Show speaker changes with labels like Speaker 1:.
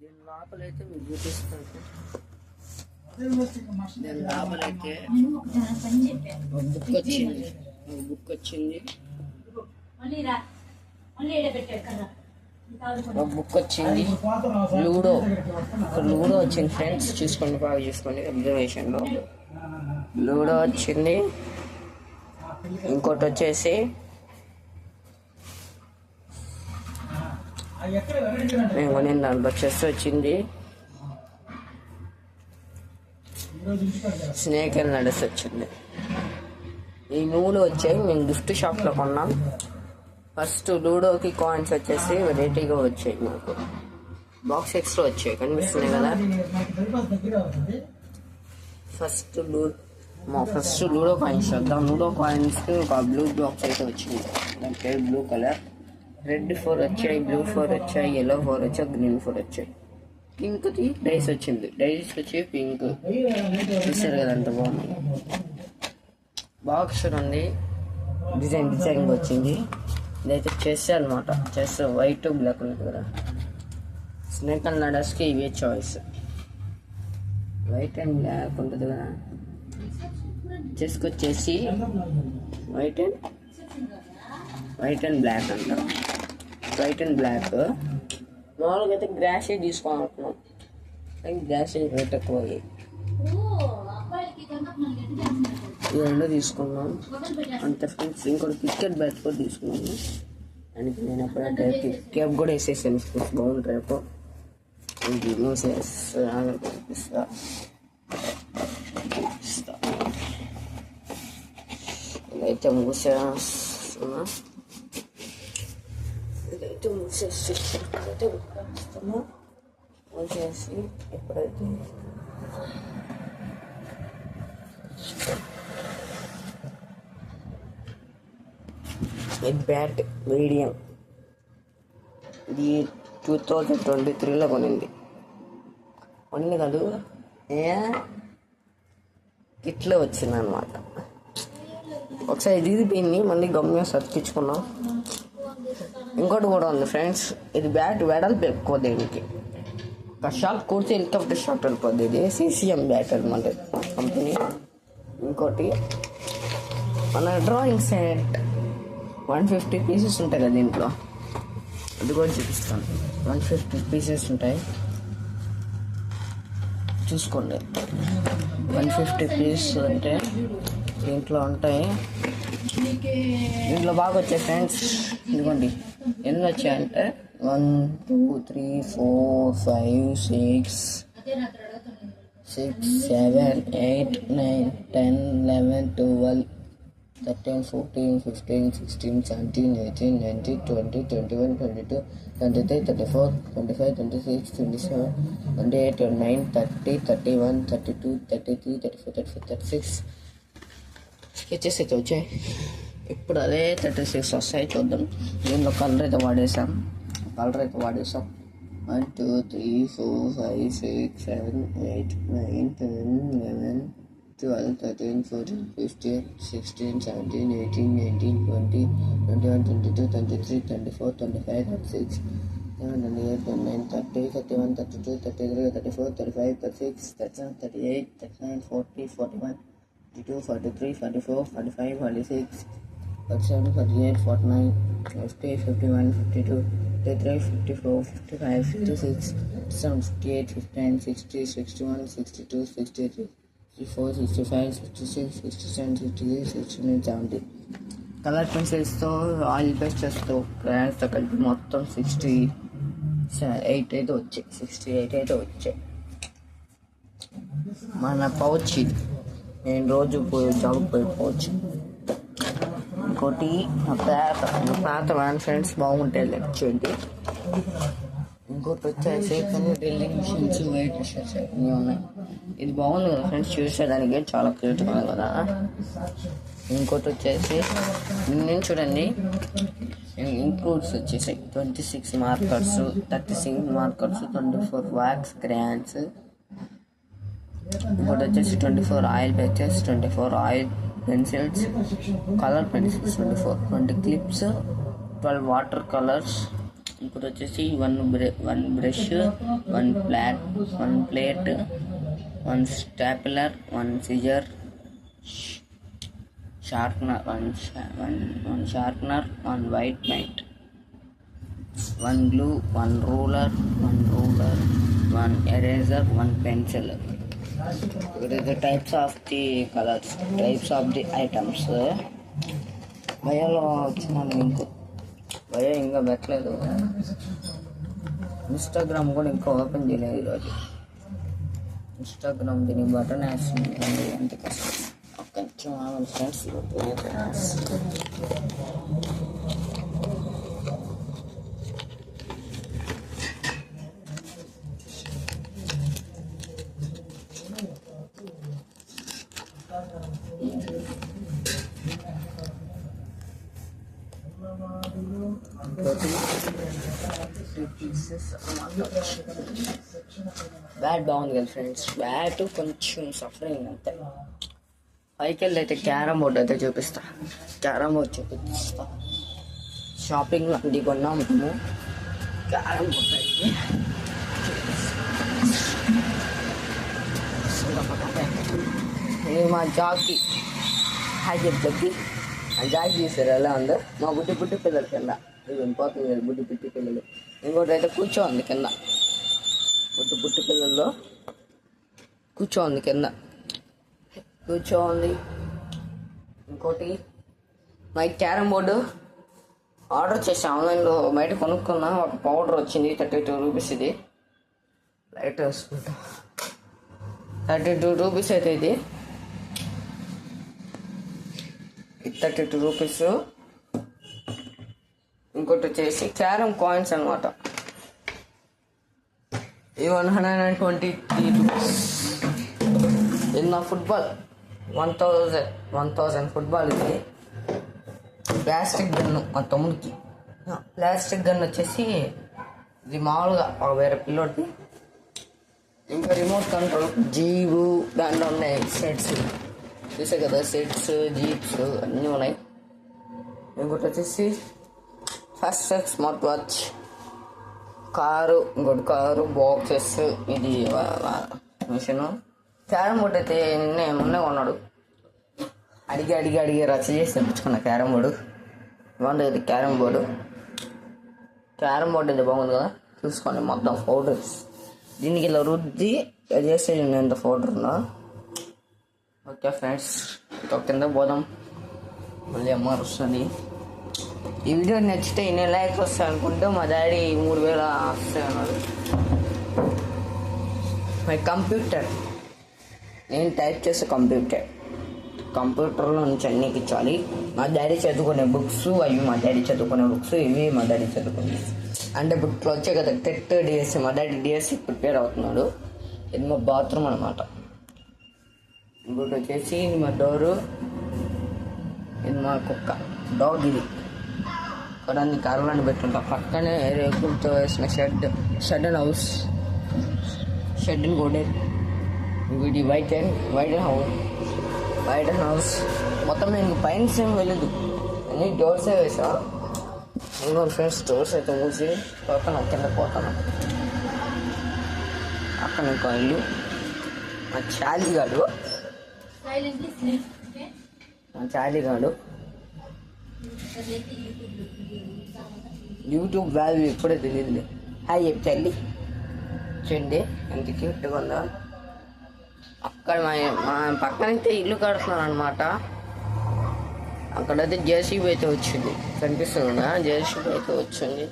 Speaker 1: దీని లోపలైతే మీకు చూపిస్తాను. దీని లోపలైతే ఒక బుక్ వచ్చింది. ఒక బుక్ వచ్చింది. లూడో వచ్చింది ఫ్రెండ్స్, చూసుకోండి, బాగా చూసుకోండి. అబ్జర్వేషన్లో లూడో వచ్చింది. ఇంకోటి వచ్చేసి నేను కొనిన దాంట్లో చెస్ వచ్చింది. స్నేక్ అండ్ లాడర్స్ వచ్చింది. ఈ 3 వచ్చాయి. మేము గిఫ్ట్ షాప్లో కొన్నాం. ఫస్ట్ లూడోకి కాయిన్స్ వచ్చేసి వెరైటీగా వచ్చాయి. మాకు బాక్స్ ఎక్స్ట్రా వచ్చాయి, కనిపిస్తున్నాయి కదా. ఫస్ట్ లూడో కాయిన్స్ చూద్దాం. లూడో కాయిన్స్కి ఒక బ్లూ బాక్స్ అయితే వచ్చింది. దాని పేరు బ్లూ కలర్. రెడ్ 4 వచ్చాయి, బ్లూ 4 వచ్చాయి, yellow 4 వచ్చాయి, గ్రీన్ 4 వచ్చాయి. పింక్ది డైస్ వచ్చింది. డైస్ వచ్చి పింక్ చూసారు కదా, అంత బాగుంది. బాక్స్ ఉంది, డిజైన్ వచ్చింది. ఇదైతే చెస్ అనమాట. చెస్ వైట్ బ్లాక్ ఉంటుంది కదా. స్నేక్ అండ్ లాడర్స్కి ఇవే చాయిస్. వైట్ అండ్ బ్లాక్ ఉంటుంది కదా. చెస్కి వచ్చేసి వైట్ అండ్ బ్లాక్ అంటారు. White and black. మామూలుగా అయితే గ్రాసే తీసుకోవాలనుకున్నాం, కానీ గ్రాసే రేట్ ఎక్కువ. ఈ 2 తీసుకున్నాం అంత ఫ్రెండ్స్. ఇంకోటి క్రికెట్ బ్యాట్ కూడా తీసుకున్నాము. దానికి నేను అప్పుడైతే క్యాప్ కూడా వేసేసాను. బాగుంది రేపు. ఇది మూసేస్తా. ఇదైతే మూసేస్తున్నా. మూసేసి ఎప్పుడైతే బ్యాట్ మీడియం. ఇది 2023లో కొనింది కాదు, కిట్లో వచ్చింది అనమాట. ఒకసారి ఇది పోయింది, మళ్ళీ గమ్యం సతికించుకున్నాం. ఇంకోటి కూడా ఉంది ఫ్రెండ్స్. ఇది బ్యాట్ వెడల్పు ఎక్కువ. దీనికి ఒక షాప్ కూర్చి హెలికాప్టర్ షాప్ వెళ్ళిపోద్ది. ఇది CCM బ్యాట్ అనమాట కంపెనీ. ఇంకోటి మన డ్రాయింగ్ సెట్ 150 పీసెస్ ఉంటాయి కదా దీంట్లో. అది కూడా చూపిస్తాను. 150 పీసెస్ ఉంటాయి, చూసుకోండి. 150 పీసెస్ అంటే దీంట్లో ఉంటాయి. దీంట్లో బాగా వచ్చాయి ఫ్రెండ్స్. ఇదిగోండి ఎన్ని వచ్చాయంటే 1 2 3 4 5 6 7 8 9 10 11 12 13 14 15 16 17 18 19 20 21 22 23 24 25 26 27 28 29 30 31 32 33 34 35 36 స్కెచెస్ అయితే వచ్చాయి. ఇప్పుడు అదే 36 వస్తాయి, చూద్దాం. దీనిలో కలర్ అయితే వాడేసాం. 1 2 3 4 5 6 7 8 9 10 11 12 13 14 15 16 17 18 19 20 21 22 23 24 25 26 28 29 30 31 32 33 34 35 36 37 38 39 40 41 42 43 44 45 46 47 48 49 50 51 52 53 54 55 56 57 58 59 60 61 62 63 64 65 66 67 68 69 70. కలర్ పెన్సిల్స్తో ఆయిల్ పేస్టర్స్తో క్రయాన్స్తో కలిపి మొత్తం 68 అయితే వచ్చాయి. మన పౌచ్ ఇది, నేను రోజు జాబ్కి పోయి పౌచ్. ఇంకోటి పాత వ్యాన్ ఫ్రెండ్స్ బాగుంటాయి లెక్చర్కి. ఇంకోటి వచ్చేసి కొన్ని డ్రిల్లింగ్ మిషన్స్, వైట్ మిషన్స్ అన్నీ ఉన్నాయి. ఇది బాగుంది కదా ఫ్రెండ్స్, చూసేదానికి చాలా క్యూట్గా ఉంది కదా. ఇంకోటి వచ్చేసి నేను చూడండి, ఇంక్లూడ్స్ వచ్చేసాయి 26 మార్కర్స్, 36 మార్కర్స్, 24 వ్యాక్స్ క్రేయాన్స్. ఇంకోటి వచ్చేసి 24 oil pencils, 24 oil pencils, colour pencils 24, 20 clips, 12 water colours, ఇంకోటి వచ్చేసి one brush, one plate, one stapler, one scissor, sharpener, one sharpener, one white paint, one glue, one ruler, one eraser, one pencil. It is the types of the colors, types of the items. భయాలో వచ్చిన link భయ ఇంకా పెట్టలేదు. Instagram కూడా ఇంకా open చేయలేదు ఈరోజు. Instagram దీనికి button వేస్తుంది ఎంత కష్టం. కొంచెం ఫ్రెండ్స్ బ్యాట్ బాగుంది కదా ఫ్రెండ్స్. బ్యాట్ కొంచెం సఫరింగ్ అంతే. పైకి వెళ్ళి అయితే క్యారమ్ బోర్డ్ అయితే చూపిస్తా. షాపింగ్లో అన్ని కొన్నాం మేము. క్యారమ్ బోర్డ్ అయితే ఇది మా జాకి హాయ్ చెప్తాకి ఆ జాకి తీసారు ఎలా ఉందో. మా బుడ్డి పిల్లలు కింద ఇది పోతుంది కదా బుడ్డి పిల్లలు. ఇంకోటి అయితే కూర్చోంది కింద. బుడ్డి పిల్లల్లో కూర్చోంది కింద కూర్చోంది. ఇంకోటి మా క్యారమ్ బోర్డు ఆర్డర్ చేసి ఆన్లైన్లో బయట కొనుక్కున్నా. ఒక పౌడర్ వచ్చింది 32 రూపీస్. ఇది లైట్ వేసుకుంటా. 32 రూపీస్ అయితే ఇది 32 రూపీస్. ఇంకోటి వచ్చేసి క్యారమ్ కాయిన్స్ అనమాట. ఇది 123 రూపీస్. ఇది నా ఫుట్బాల్ 1000 ఫుట్బాల్. ఇది ప్లాస్టిక్ గన్ను మా తమ్ముడికి. ప్లాస్టిక్ గన్ వచ్చేసి ఇది మామూలుగా వేరే పిల్లోడికి. ఇంకా రిమోట్ కంట్రోల్ జీబు దాంట్లో ఉన్నాయి సెట్స్ చూసే కదా. సెట్స్ జీప్స్ అన్నీ ఉన్నాయి. ఇంకోటి వచ్చేసి ఫస్ట్ స్మార్ట్ వాచ్, ఇంకోటి కారు బాక్సెస్. ఇది మిషన్. క్యారమ్ బోర్డ్ అయితే మొన్నే కొన్నాడు. అడిగి రచ్చ చేసి తెప్పించుకున్నా క్యారమ్ బోర్డు. బాగుంది కదా క్యారమ్ బోర్డు. క్యారమ్ బోర్డు అయితే బాగుంది కదా. చూసుకోండి మొత్తం పౌడర్స్. దీనికి ఇలా రుద్ది చేస్తే ఎంత పౌడర్ ఉందో. ఓకే ఫ్రెండ్స్ కింద పోదాం. మళ్ళీ అమ్మ వస్తుంది. ఈ వీడియో నచ్చితే ఇన్ని లైక్స్ వస్తాయి అనుకుంటే మా డాడీ 3000 వస్తాయి అన్నాడు. మై కంప్యూటర్ నేను టైప్ చేసే కంప్యూటర్లో నుంచి అన్నీ ఇచ్చాలి. మా డాడీ చదువుకునే బుక్స్ అవి మా డాడీ చదువుకునే బుక్స్ ఇవి మా డాడీ చదువుకునే అంటే బుక్లో వచ్చే కదా టెట్ డిఎస్సి. మా డాడీ డిఎస్సి ప్రిపేర్ అవుతున్నాడు. ఇది మా బాత్రూమ్ అనమాట. ఇంకోటి వచ్చేసి ఇది మా డోరు. ఇది మా కుక్క డాగ్. ఇది ఇక్కడ అన్ని కర్రలను పెట్టుంటాం. పక్కనే రేకులతో వేసిన షెడ్ హౌస్. షెడ్ కూడా ఇది వైట్ హౌస్. మొత్తం నేను పైన సేమ్ వెళ్ళదు. అన్ని డోర్సే వేసా. ఇంకో ఫ్రెండ్స్ డోర్స్ అయితే మూసి కింద పోతాను. అక్కడ ఇంకో ఇల్లు మా చాలీగాడు. యూట్యూబ్ వాల్యూ ఎప్పుడే తెలియదులే. హాయ్ చెప్పు చల్లి. చూడండి ఎంత క్యూట్గా ఉందో. అక్కడ మా పక్కనైతే ఇల్లు కడుతున్నాను అనమాట. అక్కడైతే జేసీబీ అయితే వచ్చింది. కనిపిస్తుంది జేసీబీ అయితే వచ్చింది.